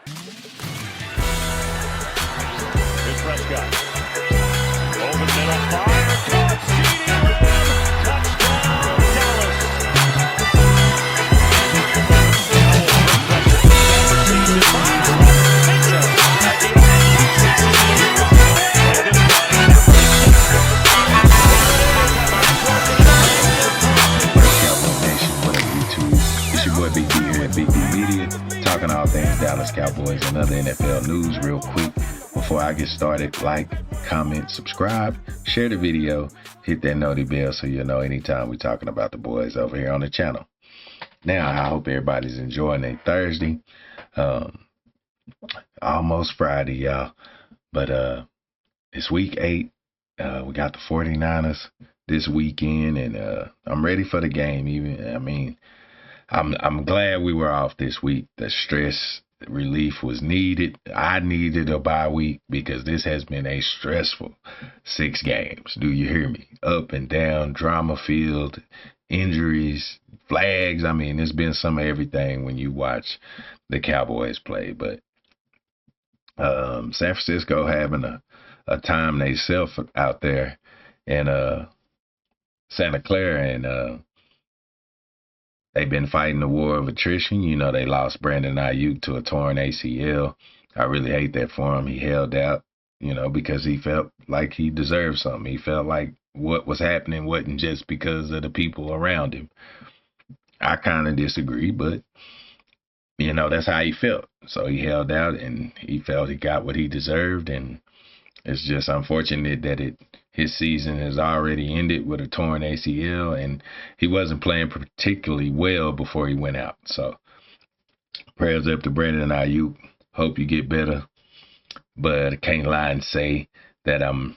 Here's Prescott. Over the middle, fire, caught, CeeDee Lamb, touchdown, Dallas. Big D Media, talking all things Dallas Cowboys and other NFL news real quick. Before I get started, like, comment, subscribe, share the video, hit that noti bell so you'll know anytime we're talking about the boys over here on the channel. Now, I hope everybody's enjoying their Thursday. Almost Friday, y'all. But it's week 8. We got the 49ers this weekend, and I'm ready for the game. I'm glad we were off this week. The stress relief was needed. I needed a bye week because this has been a stressful 6 games. Do you hear me? Up and down, drama filled, injuries, flags. It's been some of everything when you watch the Cowboys play. But San Francisco having a time they self out there in Santa Clara, and they've been fighting the war of attrition. They lost Brandon Ayuk to a torn ACL. I really hate that for him. He held out, because he felt like he deserved something. He felt like what was happening wasn't just because of the people around him. I kind of disagree, but, that's how he felt. So he held out, and he felt he got what he deserved, and it's just unfortunate that his season has already ended with a torn ACL, and he wasn't playing particularly well before he went out. So prayers up to Brandon Ayuk. Hope you get better. But I can't lie and say that I'm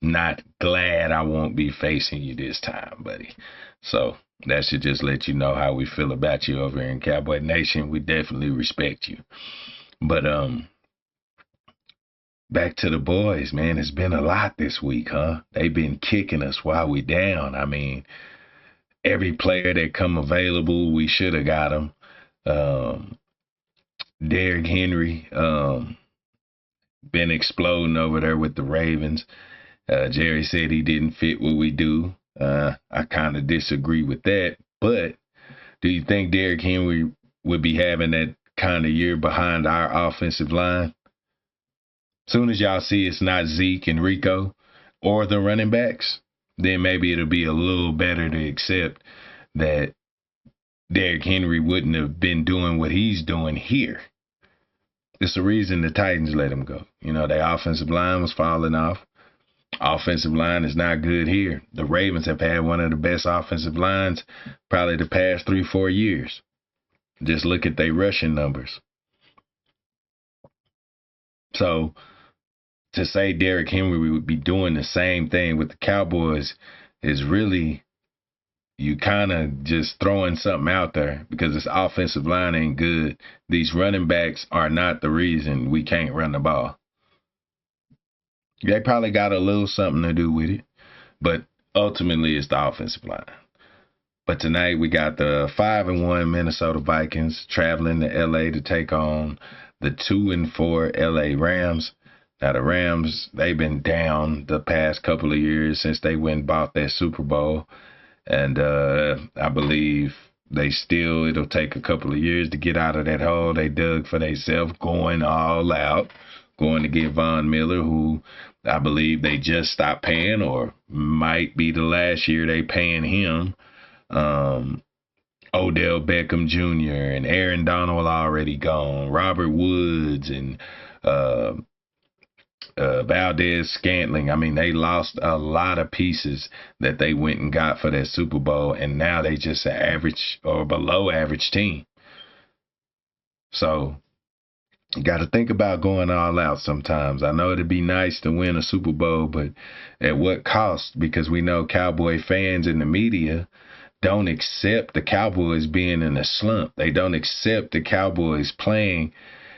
not glad I won't be facing you this time, buddy. So that should just let you know how we feel about you over in Cowboy Nation. We definitely respect you. But back to the boys, man. It's been a lot this week, huh? They've been kicking us while we down. Every player that come available, we should have got him. Derrick Henry been exploding over there with the Ravens. Jerry said he didn't fit what we do. I kind of disagree with that. But do you think Derrick Henry would be having that kind of year behind our offensive line? Soon as y'all see it's not Zeke and Rico or the running backs, then maybe it'll be a little better to accept that Derrick Henry wouldn't have been doing what he's doing here. It's the reason the Titans let him go. Their offensive line was falling off. Offensive line is not good here. The Ravens have had one of the best offensive lines probably the past 3-4 years. Just look at their rushing numbers. So to say Derrick Henry would be doing the same thing with the Cowboys is really, you kind of just throwing something out there because this offensive line ain't good. These running backs are not the reason we can't run the ball. They probably got a little something to do with it, but ultimately it's the offensive line. But tonight we got the 5-1 Minnesota Vikings traveling to LA to take on the 2-4 LA Rams. Now the Rams, they've been down the past couple of years since they went and bought that Super Bowl. And I believe it'll take a couple of years to get out of that hole they dug for themselves, going all out, going to get Von Miller, who I believe they just stopped paying, or might be the last year they paying him. Odell Beckham Jr. and Aaron Donald already gone. Robert Woods and Valdez Scantling. They lost a lot of pieces that they went and got for that Super Bowl, and now they just an average or below average team. So you got to think about going all out sometimes. I know it'd be nice to win a Super Bowl, but at what cost? Because we know Cowboy fans in the media don't accept the Cowboys being in a slump. They don't accept the Cowboys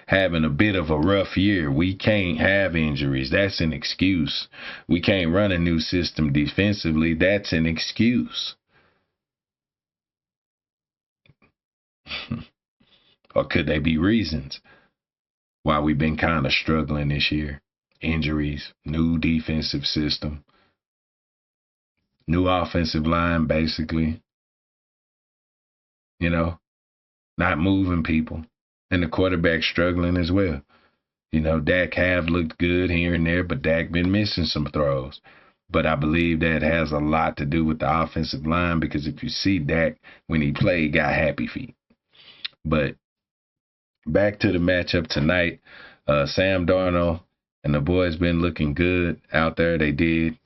having a bit of a rough year. We can't have injuries. That's an excuse. We can't run a new system defensively. That's an excuse. Or could they be reasons? why we've been kind of struggling this year. Injuries, new defensive system, new offensive line, basically. You know, not moving people. And the quarterback struggling as well. You know, Dak have looked good here and there, but Dak been missing some throws. But I believe that has a lot to do with the offensive line, because if you see Dak, when he played, got happy feet. But back to the matchup tonight, Sam Darnold and the boys been looking good out there. They did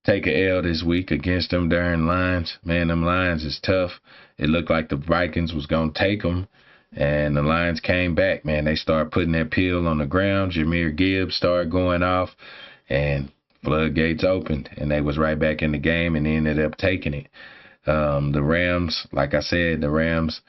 take a L this week against them darn Lions. Man, them Lions is tough. It looked like the Vikings was going to take them, and the Lions came back, man. They started putting that peel on the ground. Jahmyr Gibbs started going off, and floodgates opened, and they was right back in the game and ended up taking it. The Rams, like I said, the Rams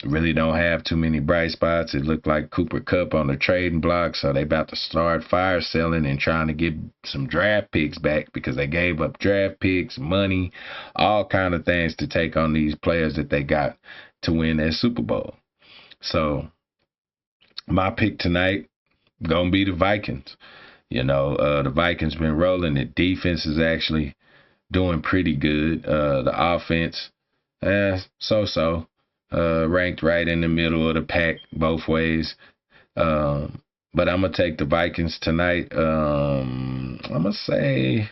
really don't have too many bright spots. It looked like Cooper Kupp on the trading block, so they about to start fire selling and trying to get some draft picks back, because they gave up draft picks, money, all kind of things to take on these players that they got to win that Super Bowl. So my pick tonight gonna be the Vikings. You know, the Vikings been rolling. The defense is actually doing pretty good. The offense, so-so. Ranked right in the middle of the pack both ways. But I'm going to take the Vikings tonight. I'm going to say,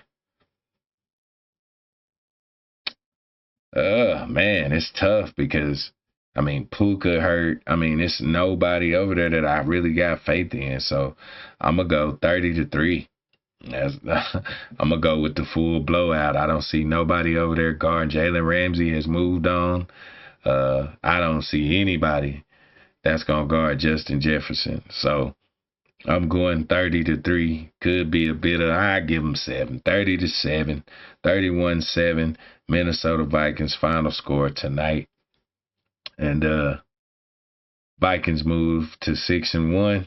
man, it's tough because, I mean, Puka hurt. I mean, it's nobody over there that I really got faith in. So I'm going to go 30-3. I'm going to go with the full blowout. I don't see nobody over there guarding. Jalen Ramsey has moved on. I don't see anybody that's going to guard Justin Jefferson. So I'm going 30-3. Could be a bit of, I give them 7. 30-7, 31-7. Minnesota Vikings final score tonight. And Vikings move to 6-1.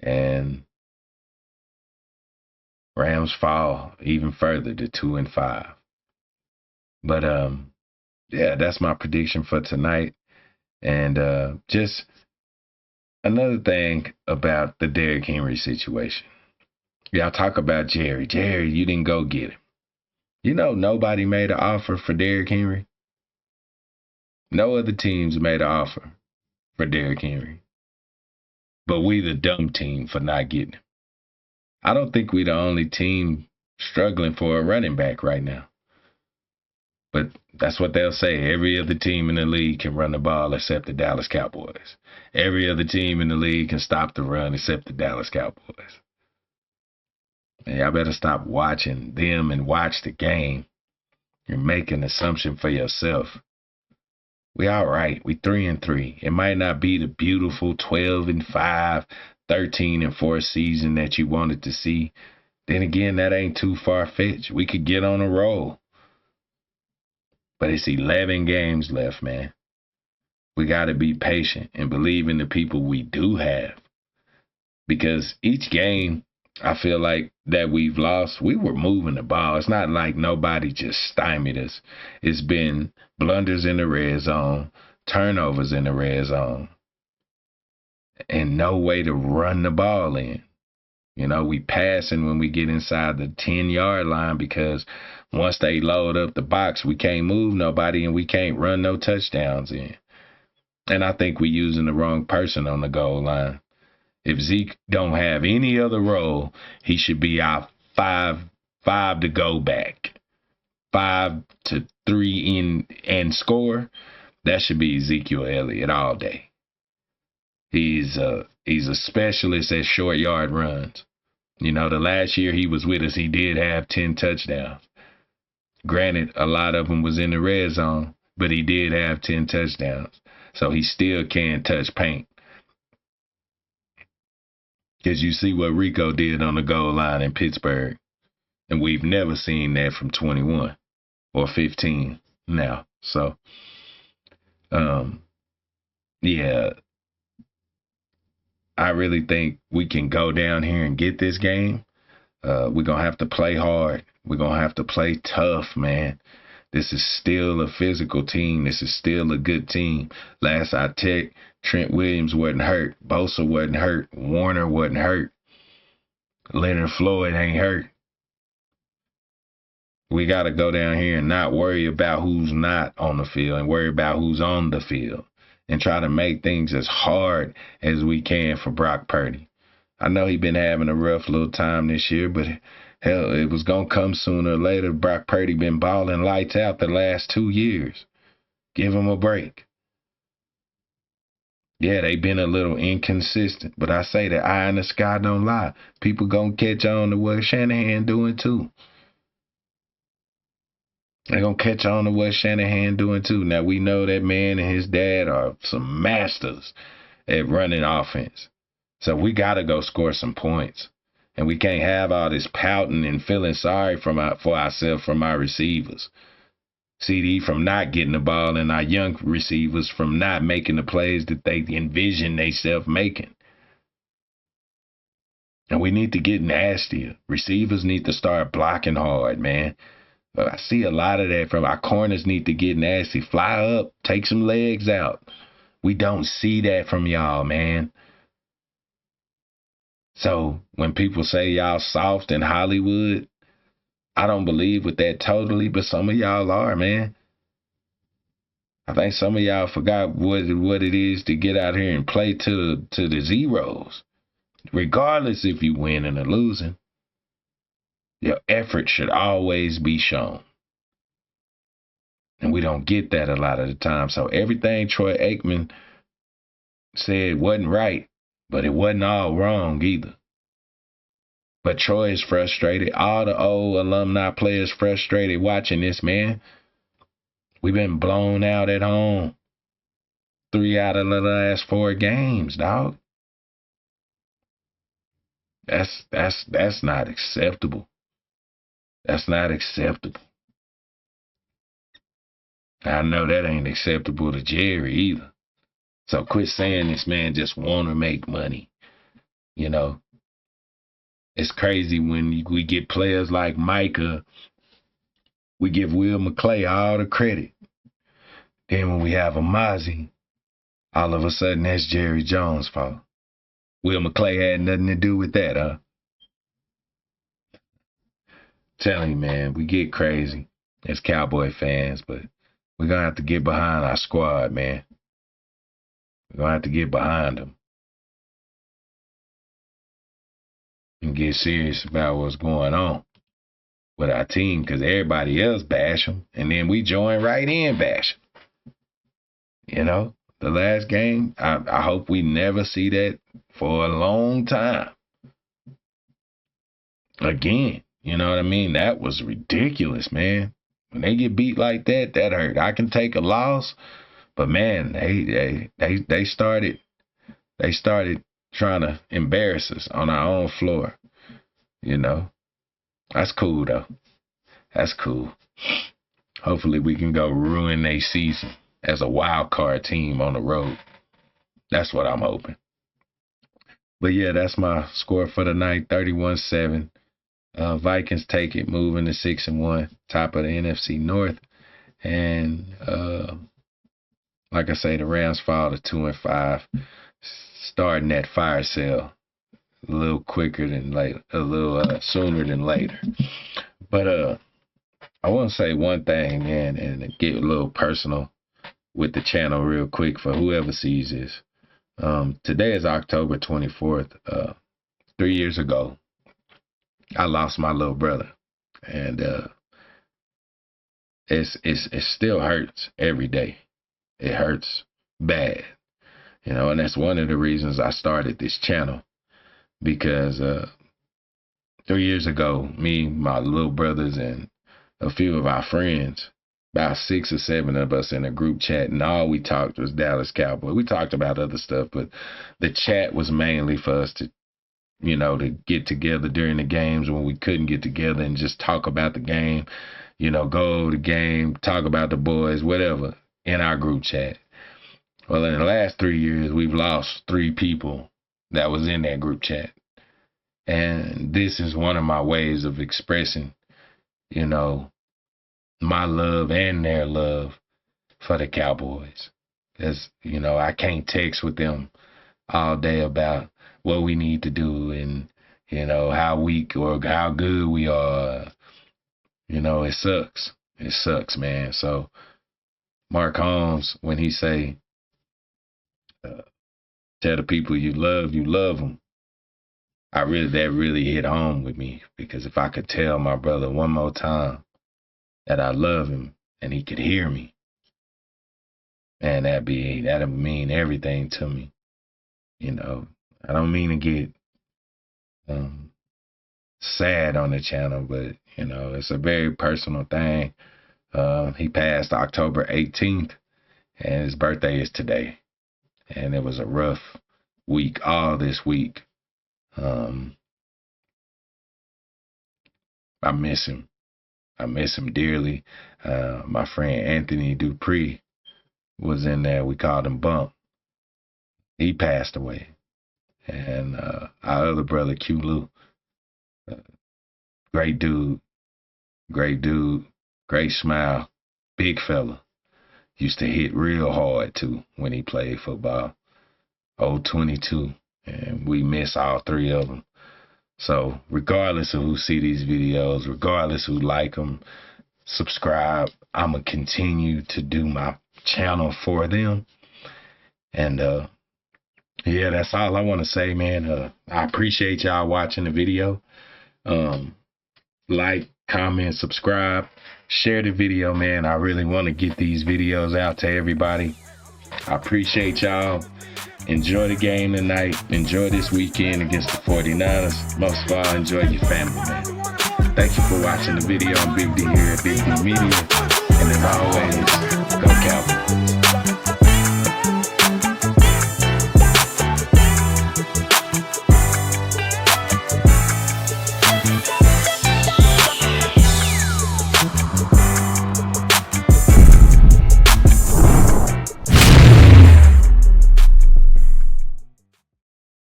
And Rams fall even further to 2-5. But yeah, that's my prediction for tonight. And just another thing about the Derrick Henry situation. Y'all talk about Jerry. Jerry, you didn't go get him. You know, nobody made an offer for Derrick Henry. No other teams made an offer for Derrick Henry. But we the dumb team for not getting him. I don't think we the only team struggling for a running back right now. But that's what they'll say. Every other team in the league can run the ball except the Dallas Cowboys. Every other team in the league can stop the run except the Dallas Cowboys. And y'all better stop watching them and watch the game. You're making an assumption for yourself. We all right. We 3-3. It might not be the beautiful 12-5, 13-4 season that you wanted to see. Then again, that ain't too far-fetched. We could get on a roll. But it's 11 games left, man. We got to be patient and believe in the people we do have. Because each game, I feel like that we've lost, we were moving the ball. It's not like nobody just stymied us. It's been blunders in the red zone, turnovers in the red zone, and no way to run the ball in. You know, we passing when we get inside the 10-yard line, because once they load up the box, we can't move nobody and we can't run no touchdowns in. And I think we're using the wrong person on the goal line. If Zeke don't have any other role, he should be out 5 to go back. 5-3 in and score. That should be Ezekiel Elliott all day. He's a specialist at short yard runs. You know, the last year he was with us, he did have 10 touchdowns. Granted, a lot of them was in the red zone, but he did have 10 touchdowns. So he still can touch paint. Because you see what Rico did on the goal line in Pittsburgh. And we've never seen that from 21 or 15 now. So, yeah, I really think we can go down here and get this game. We're going to have to play hard. We're going to have to play tough, man. This is still a physical team. This is still a good team. Last I checked, Trent Williams wasn't hurt. Bosa wasn't hurt. Warner wasn't hurt. Leonard Floyd ain't hurt. We got to go down here and not worry about who's not on the field and worry about who's on the field and try to make things as hard as we can for Brock Purdy. I know he been having a rough little time this year, but hell, it was going to come sooner or later. Brock Purdy been balling lights out the last 2 years. Give him a break. Yeah, they been a little inconsistent, but I say the eye in the sky don't lie. People going to catch on to what Shanahan doing too. They're going to catch on to what Shanahan doing too. Now, we know that man and his dad are some masters at running offense. So we got to go score some points. And we can't have all this pouting and feeling sorry for ourselves from our receivers. CD from not getting the ball and our young receivers from not making the plays that they envision themselves making. And we need to get nastier. Receivers need to start blocking hard, man. But I see a lot of that from our corners need to get nasty. Fly up, take some legs out. We don't see that from y'all, man. So when people say y'all soft in Hollywood, I don't believe with that totally, but some of y'all are, man. I think some of y'all forgot what it is to get out here and play to the zeros. Regardless if you winning or losing, your effort should always be shown. And we don't get that a lot of the time. So everything Troy Aikman said wasn't right, but it wasn't all wrong either. But Troy is frustrated. All the old alumni players frustrated watching this, man. We've been blown out at home 3 out of the last 4 games, dog. That's not acceptable. That's not acceptable. I know that ain't acceptable to Jerry either. So quit saying this man just want to make money. You know, it's crazy when we get players like Micah, we give Will McClay all the credit. Then when we have a Mozzie, all of a sudden that's Jerry Jones' fault. Will McClay had nothing to do with that, huh? Telling you, man, we get crazy as Cowboy fans, but we're going to have to get behind our squad, man. We're going to have to get behind them and get serious about what's going on with our team because everybody else bash them, and then we join right in bash them. You know, the last game, I hope we never see that for a long time. Again, you know what I mean? That was ridiculous, man. When they get beat like that, that hurt. I can take a loss, but man, they started trying to embarrass us on our own floor. You know, that's cool though. That's cool. Hopefully we can go ruin their season as a wild card team on the road. That's what I'm hoping. But yeah, that's my score for the night, 31-7. Vikings take it, moving to 6-1, top of the NFC North. And like I say, the Rams fall to 2-5, starting that fire sale a little quicker than later, a little sooner than later. But I want to say one thing, man, and get a little personal with the channel real quick for whoever sees this. Today is October 24th. 3 years ago, I lost my little brother, and it still hurts every day. It hurts bad, you know, and that's one of the reasons I started this channel, because 3 years ago, me, my little brothers, and a few of our friends, about 6 or 7 of us in a group chat, and all we talked was Dallas Cowboys. We talked about other stuff, but the chat was mainly for us to, you know, to get together during the games when we couldn't get together and just talk about the game, you know, go over the game, talk about the boys, whatever, in our group chat. Well, in the last 3 years, we've lost 3 people that was in that group chat. And this is one of my ways of expressing, you know, my love and their love for the Cowboys. Because, I can't text with them all day about what we need to do and, how weak or how good we are. It sucks. It sucks, man. So Mark Holmes, when he say, tell the people you love them, that really hit home with me, because if I could tell my brother one more time that I love him and he could hear me, man, that'd mean everything to me. I don't mean to get sad on the channel, but it's a very personal thing. He passed October 18th, and his birthday is today. And it was a rough week, all this week. I miss him. I miss him dearly. My friend Anthony Dupree was in there. We called him Bump. He passed away. And our other brother, Q Lou, great dude, great smile, big fella. Used to hit real hard, too, when he played football. Old 22. And we miss all three of them. So regardless of who see these videos, regardless who like them, subscribe, I'm going to continue to do my channel for them. And yeah, that's all I want to say, man. I appreciate y'all watching the video. Like, comment, subscribe, share the video, man. I really want to get these videos out to everybody. I appreciate y'all. Enjoy the game tonight. Enjoy this weekend against the 49ers. Most of all, enjoy your family, man. Thank you for watching the video. I'm Big D here at Big D Media. And as always, go Cowboys.